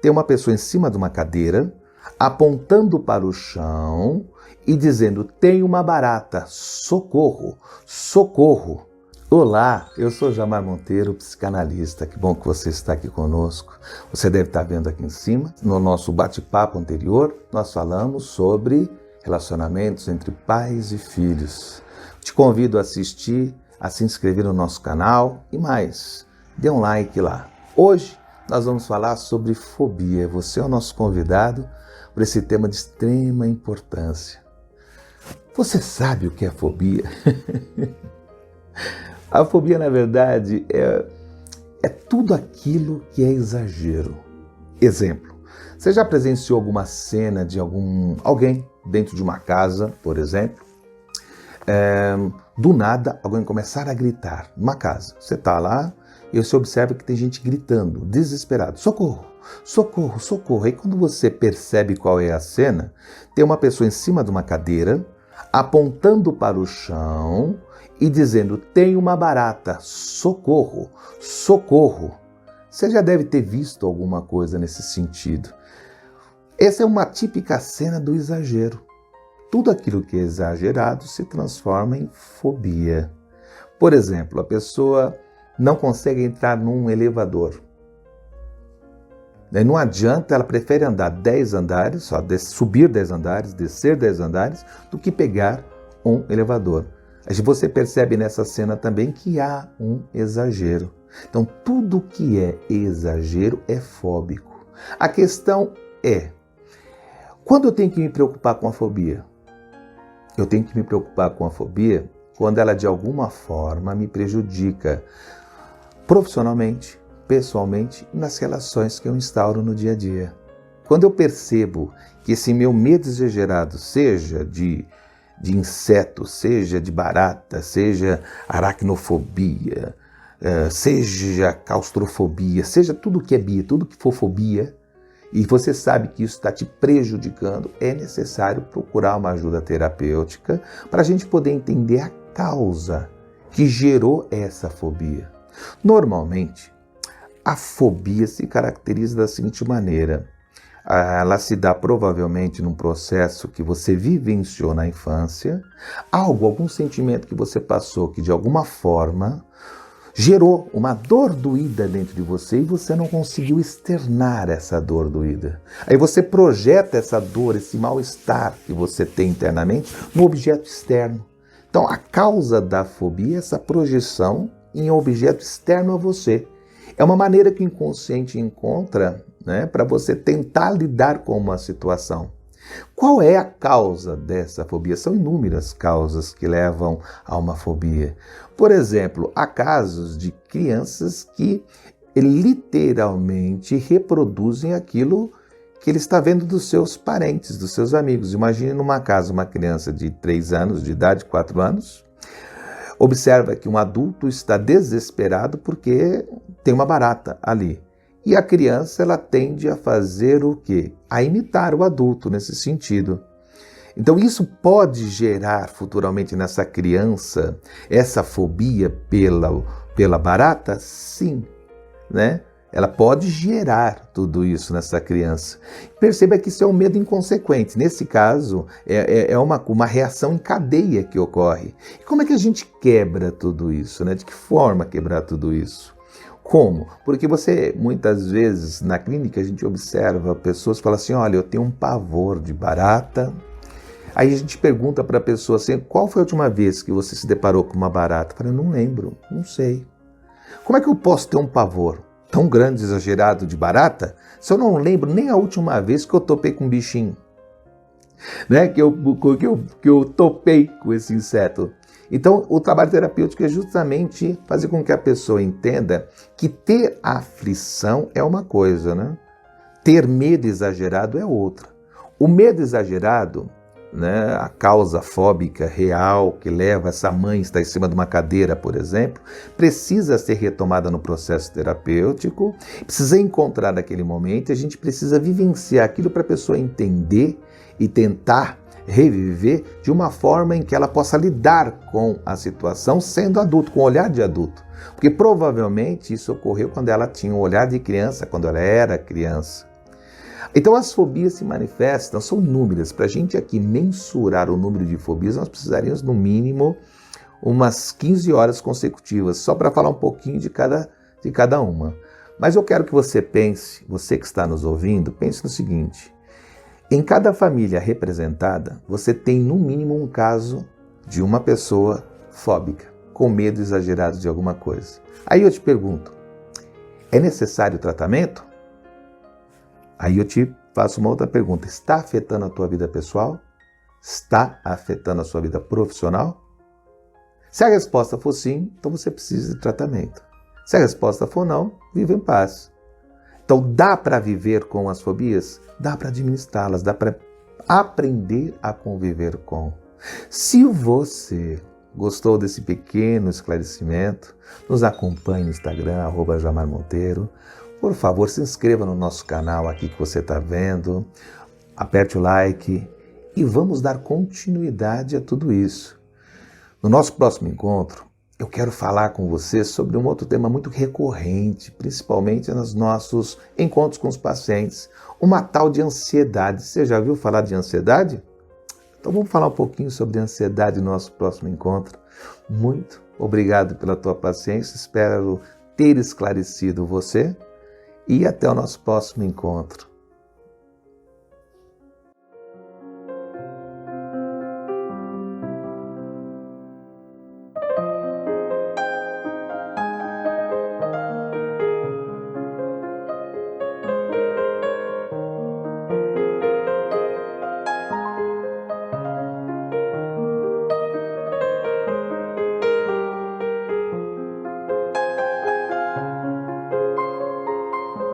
tem uma pessoa em cima de uma cadeira, apontando para o chão e dizendo: tem uma barata, socorro, socorro. Olá, eu sou Jamar Monteiro, psicanalista. Que bom que você está aqui conosco. Você deve estar vendo aqui em cima. No nosso bate-papo anterior, nós falamos sobre relacionamentos entre pais e filhos. Te convido a assistir, a se inscrever no nosso canal e mais, dê um like lá. Hoje nós vamos falar sobre fobia. Você é o nosso convidado por esse tema de extrema importância. Você sabe o que é fobia? A fobia, na verdade, é tudo aquilo que é exagero. Exemplo, você já presenciou alguma cena de alguém dentro de uma casa, por exemplo? Do nada, alguém começar a gritar numa casa. Você está lá e você observa que tem gente gritando, desesperado: socorro, socorro, socorro. Aí quando você percebe qual é a cena, tem uma pessoa em cima de uma cadeira, apontando para o chão e dizendo: tem uma barata, socorro, socorro. Você já deve ter visto alguma coisa nesse sentido. Essa é uma típica cena do exagero. Tudo aquilo que é exagerado se transforma em fobia. Por exemplo, a pessoa não consegue entrar num elevador. Não adianta, ela prefere andar 10 andares, subir 10 andares, descer 10 andares, do que pegar um elevador. Você percebe nessa cena também que há um exagero. Então, tudo que é exagero é fóbico. A questão é, quando eu tenho que me preocupar com a fobia? Eu tenho que me preocupar com a fobia quando ela de alguma forma me prejudica profissionalmente, pessoalmente e nas relações que eu instauro no dia a dia. Quando eu percebo que esse meu medo exagerado, seja de insetos, seja de barata, seja aracnofobia, seja claustrofobia, seja tudo que é bia, tudo que for fobia, e você sabe que isso está te prejudicando, é necessário procurar uma ajuda terapêutica para a gente poder entender a causa que gerou essa fobia. Normalmente, a fobia se caracteriza da seguinte maneira: ela se dá provavelmente num processo que você vivenciou na infância, algum sentimento que você passou que de alguma forma gerou uma dor doída dentro de você e você não conseguiu externar essa dor doída. Aí você projeta essa dor, esse mal-estar que você tem internamente no objeto externo. Então a causa da fobia é essa projeção em um objeto externo a você. É uma maneira que o inconsciente encontra, para você tentar lidar com uma situação. Qual é a causa dessa fobia? São inúmeras causas que levam a uma fobia. Por exemplo, há casos de crianças que literalmente reproduzem aquilo que ele está vendo dos seus parentes, dos seus amigos. Imagine numa casa uma criança de 3 anos de idade, 4 anos, observa que um adulto está desesperado porque tem uma barata ali. E a criança, ela tende a fazer o quê? A imitar o adulto nesse sentido. Então isso pode gerar futuramente nessa criança essa fobia pela barata? Sim, Ela pode gerar tudo isso nessa criança. Perceba que isso é um medo inconsequente. Nesse caso, é uma reação em cadeia que ocorre. E como é que a gente quebra tudo isso? De que forma quebrar tudo isso? Como? Porque muitas vezes, na clínica, a gente observa pessoas que falam assim: olha, eu tenho um pavor de barata. Aí a gente pergunta para a pessoa assim: qual foi a última vez que você se deparou com uma barata? Eu não lembro, não sei. Como é que eu posso ter um pavor tão grande, exagerado de barata, se eu não lembro nem a última vez que eu topei com um bichinho? Que eu topei com esse inseto. Então, o trabalho terapêutico é justamente fazer com que a pessoa entenda que ter aflição é uma coisa, Ter medo exagerado é outra. O medo exagerado, a causa fóbica real que leva essa mãe a estar em cima de uma cadeira, por exemplo, precisa ser retomada no processo terapêutico, precisa encontrar naquele momento, e a gente precisa vivenciar aquilo para a pessoa entender e tentar reviver de uma forma em que ela possa lidar com a situação sendo adulto, com o olhar de adulto. Porque provavelmente isso ocorreu quando ela tinha um olhar de criança, quando ela era criança. Então as fobias se manifestam, são inúmeras. Para a gente aqui mensurar o número de fobias, nós precisaríamos no mínimo umas 15 horas consecutivas, só para falar um pouquinho de cada uma. Mas eu quero que você pense, você que está nos ouvindo, pense no seguinte: em cada família representada, você tem no mínimo um caso de uma pessoa fóbica, com medo exagerado de alguma coisa. Aí eu te pergunto, é necessário tratamento? Aí eu te faço uma outra pergunta, está afetando a tua vida pessoal? Está afetando a sua vida profissional? Se a resposta for sim, então você precisa de tratamento. Se a resposta for não, viva em paz. Então dá para viver com as fobias? Dá para administrá-las, dá para aprender a conviver com. Se você gostou desse pequeno esclarecimento, nos acompanhe no Instagram, @jamarmonteiro. Por favor, se inscreva no nosso canal aqui que você está vendo, aperte o like e vamos dar continuidade a tudo isso. No nosso próximo encontro, eu quero falar com você sobre um outro tema muito recorrente, principalmente nos nossos encontros com os pacientes, uma tal de ansiedade. Você já ouviu falar de ansiedade? Então vamos falar um pouquinho sobre ansiedade no nosso próximo encontro. Muito obrigado pela tua paciência, espero ter esclarecido você e até o nosso próximo encontro.